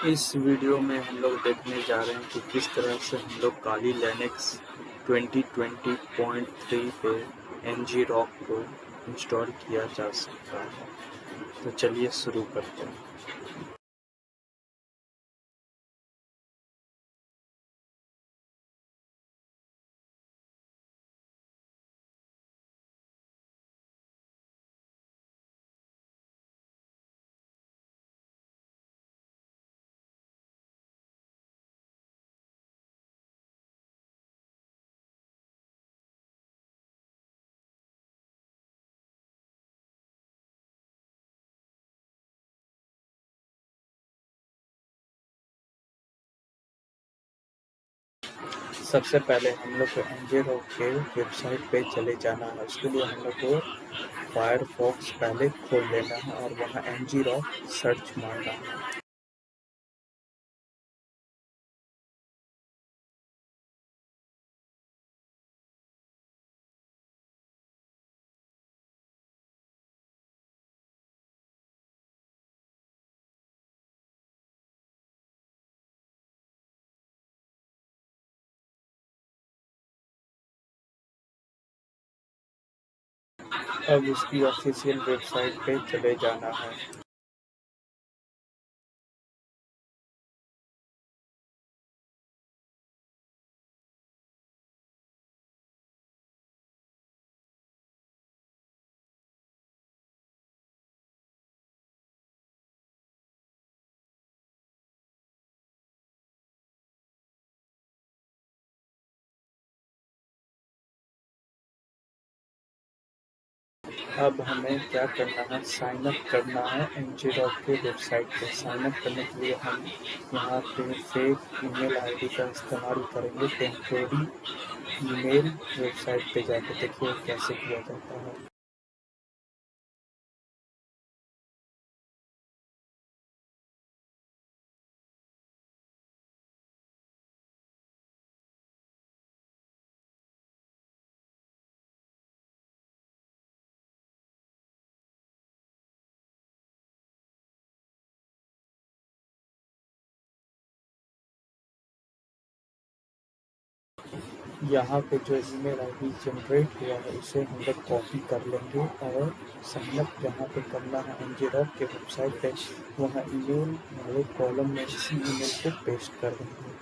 इस वीडियो में हम लोग देखने जा रहे हैं कि किस तरह से हम लोग काली लिनक्स 2020.3 पे ngrok को इंस्टॉल किया जा सकता है। तो चलिए शुरू करते हैं। सबसे पहले हम लोग को ngrok के वेबसाइट पे चले जाना है। उसके लिए हम लोग को फायरफॉक्स पहले खोल लेना है और वहाँ ngrok सर्च मारना है। अब उसकी ऑफिशियल वेबसाइट पे चले जाना है। अब हमें क्या करना है, साइन अप करना है ngrok के वेबसाइट पे। साइन अप करने के लिए हम यहाँ पे फेक ईमेल आईडी का इस्तेमाल करेंगे। टेम्परेरी ईमेल वेबसाइट पे जाके देखिए कैसे किया जाता है। यहाँ पे जो ईमेल आईडी जनरेट हुआ है उसे हम लोग कॉपी कर लेंगे और साइन अप जहाँ पे करना है ngrok के वेबसाइट पे, वहाँ ईमेल वाले कॉलम में इसी ईमेल को पेस्ट कर देंगे।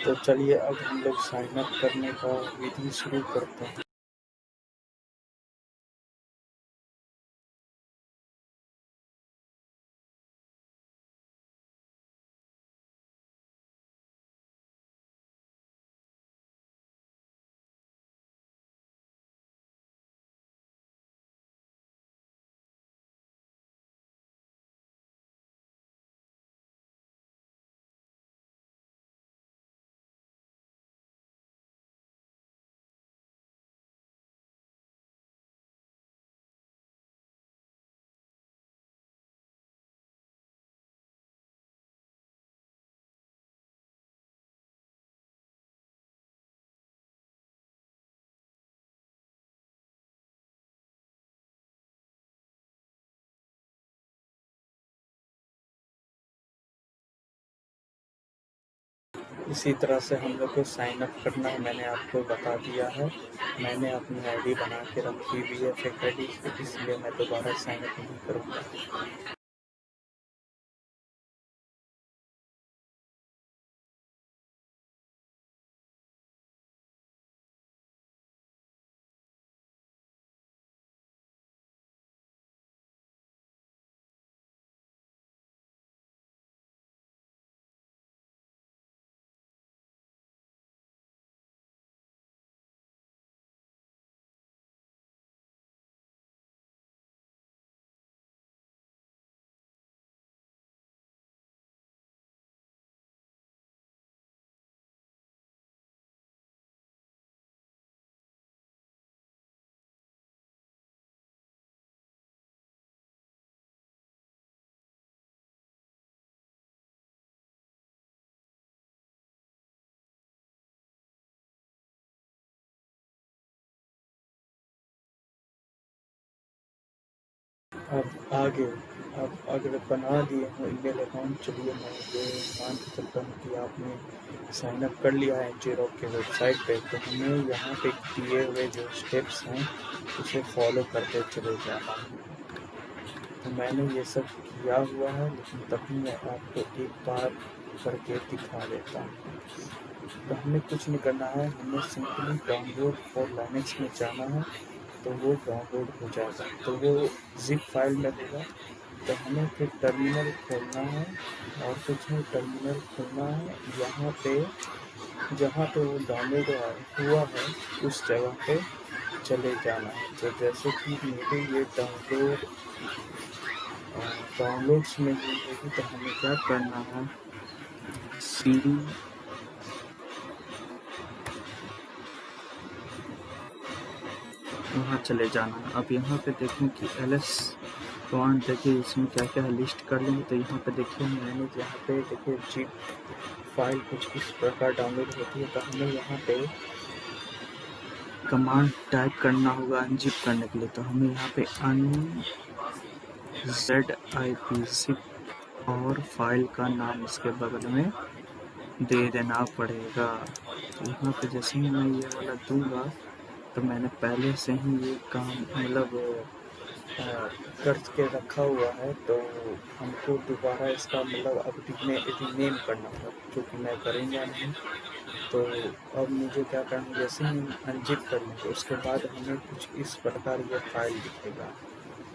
तो चलिए अब हम लोग साइन अप करने का विधि शुरू करते हैं। इसी तरह से हम लोग को साइन अप करना है। मैंने आपको बता दिया है, मैंने अपनी आईडी बना के रखी हुई है फेक आईडी, इसलिए मैं दोबारा साइन अप नहीं करूँगा। अब आगे, अब अगर बना दिए हो ईमेल अकाउंट, चलिए मैं ये मान के चलता हूँ कि आपने साइन अप कर लिया है एनजीरॉक के वेबसाइट पे, तो हमें यहाँ पे दिए हुए जो स्टेप्स हैं उसे फॉलो करते चले जाना है। तो मैंने ये सब किया हुआ है, लेकिन तभी मैं आपको एक बार करके दिखा देता हूँ। तो हमें कुछ नहीं करना है, हमें सिंपली डाउनलोड फॉर लाइनेक्स में जाना है, तो वो डाउनलोड हो जाएगा, तो वो जिप फाइल में होगा। तो हमें फिर टर्मिनल खोलना है और कुछ नहीं, टर्मिनल खोलना है, यहाँ पे जहाँ पे वो डाउनलोड हुआ है उस जगह पे चले जाना है। तो जैसे कि मेरे ये डाउनलोड्स में ही होगी, तो हमें क्या करना है, सीडी वहाँ चले जाना है। अब यहाँ पे देखें कि एलएस कमांड, देखिए इसमें क्या क्या है लिस्ट कर लेंगे। तो यहाँ पे देखिए मैंने यहाँ पे देखिए जिप फाइल कुछ इस प्रकार डाउनलोड होती है, तो हमें यहाँ पे कमांड टाइप करना होगा अनजिप करने के लिए। तो हमें यहाँ पे unzip जिप और फाइल का नाम इसके बगल में दे देना पड़ेगा। तो यहाँ पे जैसे ही मैं ये वाला दूंगा, तो मैंने पहले से ही ये काम मतलब करके रखा हुआ है, तो हमको दोबारा इसका मतलब अब रीनेम करना होगा, क्योंकि मैं करूँगा नहीं। तो अब मुझे क्या करना है, जैसे ही अनजिप कर लेंगे उसके बाद हमें कुछ इस प्रकार यह फाइल दिखेगा।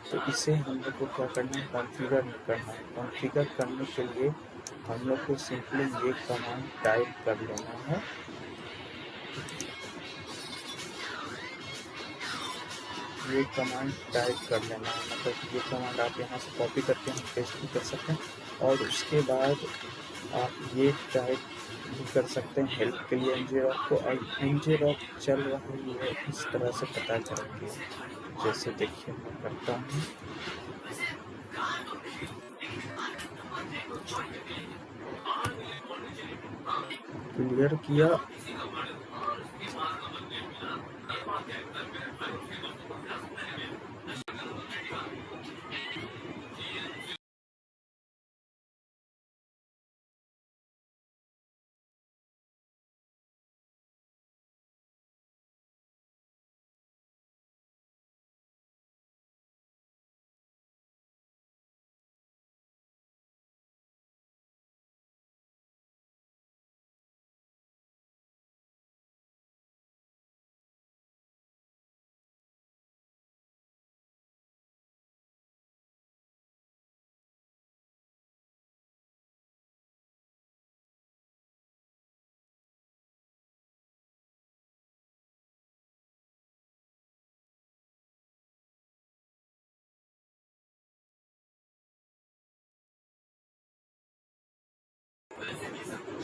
तो इसे हम लोग को क्या करना है, कॉन्फ़िगर करना है। कॉन्फ़िगर करने के लिए हम लोग को सिंपली ये कमांड टाइप कर लेना है, ये कमांड टाइप कर लेना है। मतलब ये कमांड आप यहाँ से कॉपी करके हम पेस्ट भी कर सकते हैं, और उसके बाद आप ये टाइप भी कर सकते हैं हेल्प के लिए ngrok को। ngrok चल रहा है ये इस तरह से पता करेंगे, जैसे देखिए मैं करता हूँ, क्लियर किया।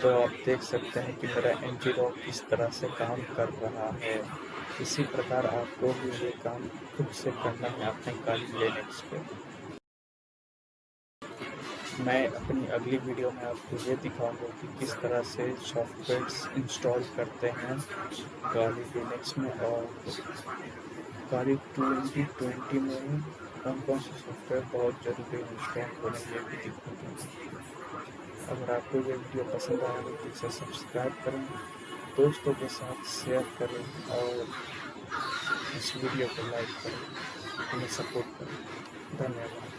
तो आप देख सकते हैं कि मेरा ngrok किस तरह से काम कर रहा है। इसी प्रकार आपको भी ये काम खुद से करना है अपने काली लिनक्स पे। मैं अपनी अगली वीडियो में आपको ये दिखाऊंगा कि किस तरह से सॉफ्टवेयर्स इंस्टॉल करते हैं काली लिनक्स में, और काली 2020 में कौन कौन से सॉफ्टवेयर बहुत ज़रूरी इंस्टॉल होने, ये भी दिखाऊंगा। अगर आपको ये वीडियो पसंद आया हो तो इसे सब्सक्राइब करें, दोस्तों के साथ शेयर करें और इस वीडियो को लाइक करें, हमें सपोर्ट करें। धन्यवाद।